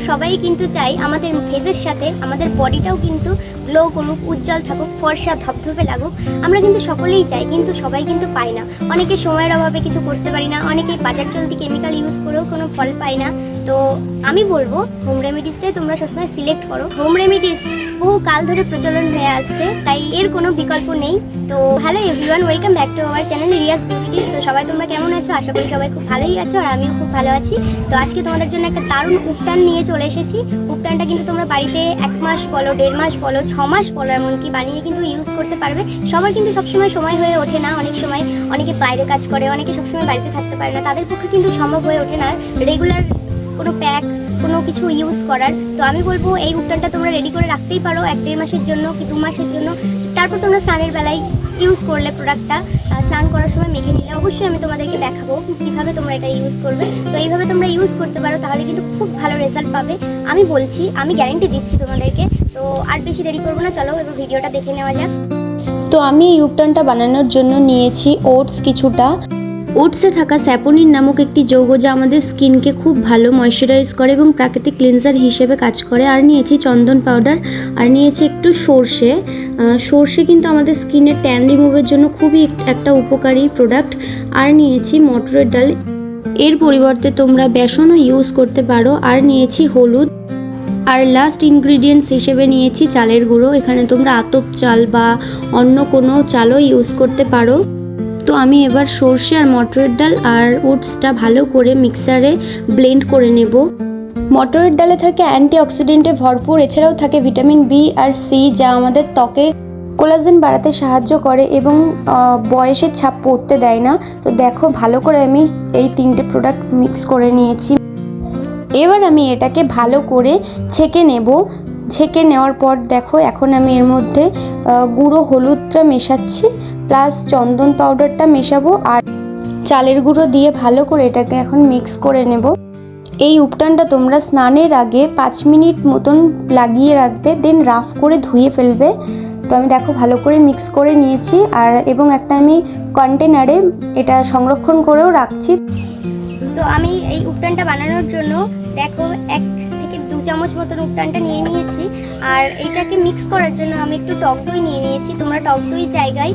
সবাই কিন্তু চাই আমাদের ফেসের সাথে আমাদের বডিটাও কিন্তু গ্লো করুক, উজ্জ্বল থাকুক, ফর্সা ধপধপে লাগুক। আমরা কিন্তু সকলেই চাই, কিন্তু সবাই কিন্তু পাই না। অনেকে সময়ের অভাবে কিছু করতে পারি না, অনেকে বাজার চলতি কেমিক্যাল ইউজ করেও কোনো ফল পায় না। তো আমি বলবো হোম রেমেডিসটাই তোমরা সবসময় সিলেক্ট করো। হোম রেমেডিস বহু কাল ধরে প্রচলন হয়ে আসছে, তাই এর কোনো বিকল্প নেই। তো hello everyone, welcome back to our channel Riaz beauty tips. তো সবাই তোমরা কেমন আছো? আশা করি সবাই খুব ভালোই আছো, আর আমিও খুব ভালো আছি। তো আজকে তোমাদের জন্য একটা দারুণ উপটান নিয়ে চলে এসেছি। উপটানটা কিন্তু তোমরা বাড়িতে 1 মাস বলো, 1.5 মাস বলো, 6 মাস বলো, এমনকি বানিয়ে কিন্তু ইউজ করতে পারবে। সবার কিন্তু সবসময় সময় হয়ে ওঠে না, অনেক সময় অনেকে বাইরে কাজ করে, অনেকে সবসময় বাড়িতে থাকতে পারে না, তাদের পক্ষে কিন্তু সম্ভব হয়ে ওঠে না রেগুলার কোনো প্যাক কোনো কিছু ইউজ করার। তো আমি বলবো এই উপটানটা তোমরা রেডি করে রাখতেই পারো 1-1.5 মাসের জন্য কি 2 মাসের জন্য। তারপর তোমরা স্নানের বেলায় ইউজ করলে প্রোডাক্টটা, স্নান করার সময় মেখে নিলে। অবশ্যই আমি তোমাদেরকে দেখাবো কীভাবে তোমরা এটা ইউজ করবে। তো এইভাবে তোমরা ইউজ করতে পারো, তাহলে কিন্তু খুব ভালো রেজাল্ট পাবে। আমি বলছি, আমি গ্যারেন্টি দিচ্ছি তোমাদেরকে। তো আর বেশি দেরি করবো না, চলো এবার ভিডিওটা দেখে নেওয়া যাক। তো আমি এই উপটানটা বানানোর জন্য নিয়েছি ওটস কিছুটা। ওটসে থাকা স্যাপোনিন নামক একটি যৌগ, যা আমাদের স্কিনকে খুব ভালো ময়শ্চারাইজ করে এবং প্রাকৃতিক ক্লিনজার হিসেবে কাজ করে। আর নিয়েছি চন্দন পাউডার, আর নিয়েছি একটু সর্ষে। সর্ষে কিন্তু আমাদের স্কিনের ট্যান রিমুভের জন্য খুবই একটা উপকারী প্রোডাক্ট। আর নিয়েছি মটরের ডাল, এর পরিবর্তে তোমরা বেসনও ইউজ করতে পারো। আর নিয়েছি হলুদ, আর লাস্ট ইনগ্রিডিয়েন্টস হিসেবে নিয়েছি চালের গুঁড়ো। এখানে তোমরা আতপ চাল বা অন্য কোনো চালও ইউজ করতে পারো। তো আমি এবার সর্ষে আর মটরের ডাল আর ওটসটা ভালো করে মিক্সারে ব্লেন্ড করে নেব। মটরের ডালে থাকে অ্যান্টিঅক্সিডেন্টে ভরপুর, এছাড়াও থাকে ভিটামিন বি আর সি, যা আমাদের ত্বকের কোলাজেন বাড়াতে সাহায্য করে এবং বয়সের ছাপ পড়তে দেয় না। তো দেখো ভালো করে আমি এই 3টে প্রোডাক্ট মিক্স করে নিয়েছি। এবার আমি এটাকে ভালো করে ছেঁকে নেব। ছেঁকে নেওয়ার পর দেখো এখন আমি এর মধ্যে গুঁড়ো হলুদটা মেশাচ্ছি, প্লাস চন্দন পাউডারটা মেশাবো, আর চালের গুঁড়ো দিয়ে ভালো করে এটাকে এখন মিক্স করে নেব। এই উপটানটা তোমরা স্নানের আগে 5 মিনিট মতন লাগিয়ে রাখবে, দেন রাফ করে ধুয়ে ফেলবে। তো আমি দেখো ভালো করে মিক্স করে নিয়েছি, আর এবং একটা আমি কন্টেনারে এটা সংরক্ষণ করেও রাখছি। তো আমি এই উপটানটা বানানোর জন্য দেখো 1 থেকে 2 চামচ মতন উপটানটা নিয়ে নিয়েছি। আর এইটাকে মিক্স করার জন্য আমি একটু টক দই নিয়ে নিয়েছি। তোমরা টক দই জায়গায়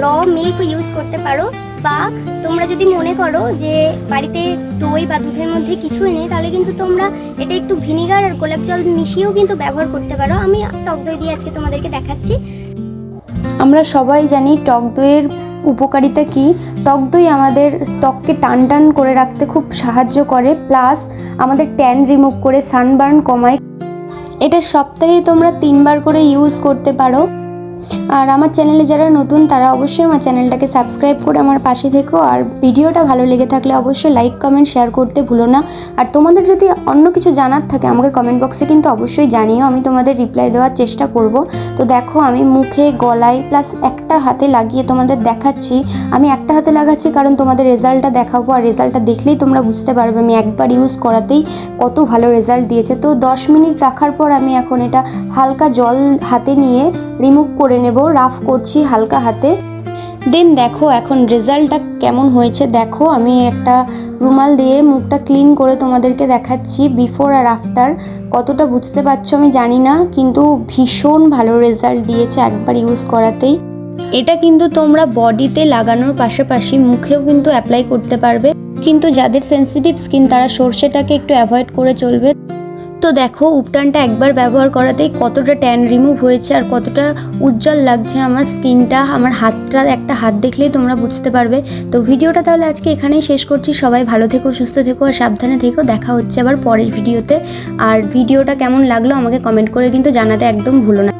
র মিল্ক ইউজ করতে পারো, বা তোমরা যদি মনে করো যে বাড়িতে দই বা দুধের মধ্যে কিছুই নেই, তাহলে কিন্তু তোমরা এটা একটু ভিনিগার আর গোলাপ জল মিশিয়েও কিন্তু ব্যবহার করতে পারো। আমি টক দই দিয়ে আজকে তোমাদেরকে দেখাচ্ছি। আমরা সবাই জানি টক দইয়ের উপকারিতা কি। টক দই আমাদের ত্বককে টান টান করে রাখতে খুব সাহায্য করে, প্লাস আমাদের ট্যান রিমুভ করে সানবার্ন কমায়। এটা সপ্তাহে তোমরা 3 বার করে ইউজ করতে পারো। আর আমার চ্যানেলে যারা নতুন, তারা অবশ্যই আমার চ্যানেলটাকে সাবস্ক্রাইব করে আমার পাশে থেকো। আর ভিডিওটা ভালো লেগে থাকলে অবশ্যই লাইক কমেন্ট শেয়ার করতে ভুলো না। আর তোমাদের যদি অন্য কিছু জানার থাকে আমাকে কমেন্ট বক্সে কিন্তু অবশ্যই জানিও, আমি তোমাদের রিপ্লাই দেওয়ার চেষ্টা করব। তো দেখো আমি মুখে, গলায়, প্লাস একটা হাতে লাগিয়ে তোমাদের দেখাচ্ছি। আমি একটা হাতে লাগাচ্ছি কারণ তোমাদের রেজাল্টটা দেখাবো, আর রেজাল্টটা দেখলেই তোমরা বুঝতে পারবে আমি একবার ইউজ করাতেই কত ভালো রেজাল্ট দিয়েছে। তো 10 মিনিট রাখার পর আমি এখন এটা হালকা জল হাতে নিয়ে রিমুভ করে নেব, রাফ করছি হালকা হাতে। দেন দেখো এখন রেজাল্টটা কেমন হয়েছে। দেখো আমি একটা রুমাল দিয়ে মুখটা ক্লিন করে তোমাদেরকে দেখাচ্ছি বিফোর আর আফটার। কতটা বুঝতে পারছো আমি জানি না, কিন্তু ভীষণ ভালো রেজাল্ট দিয়েছে একবার ইউজ করাতেই। এটা কিন্তু তোমরা বডিতে লাগানোর পাশাপাশি মুখেও কিন্তু অ্যাপ্লাই করতে পারবে, কিন্তু যাদের সেন্সিটিভ স্কিন তারা সর্ষেটাকে একটু অ্যাভয়েড করে চলবে। তো দেখো উপটানটা একবার ব্যবহার করাতেই কতটা ট্যান রিমুভ হয়েছে আর কতটা উজ্জ্বল লাগছে আমার স্কিনটা। আমার হাতটা, একটা হাত দেখলেই তোমরা বুঝতে পারবে। তো ভিডিওটা তাহলে আজকে এখানেই শেষ করছি। সবাই ভালো থেকো, সুস্থ থেকো আর সাবধানে থেকো। দেখা হচ্ছে আবার পরের ভিডিওতে। আর ভিডিওটা কেমন লাগলো আমাকে কমেন্ট করে কিন্তু জানাতে একদম ভুলো না।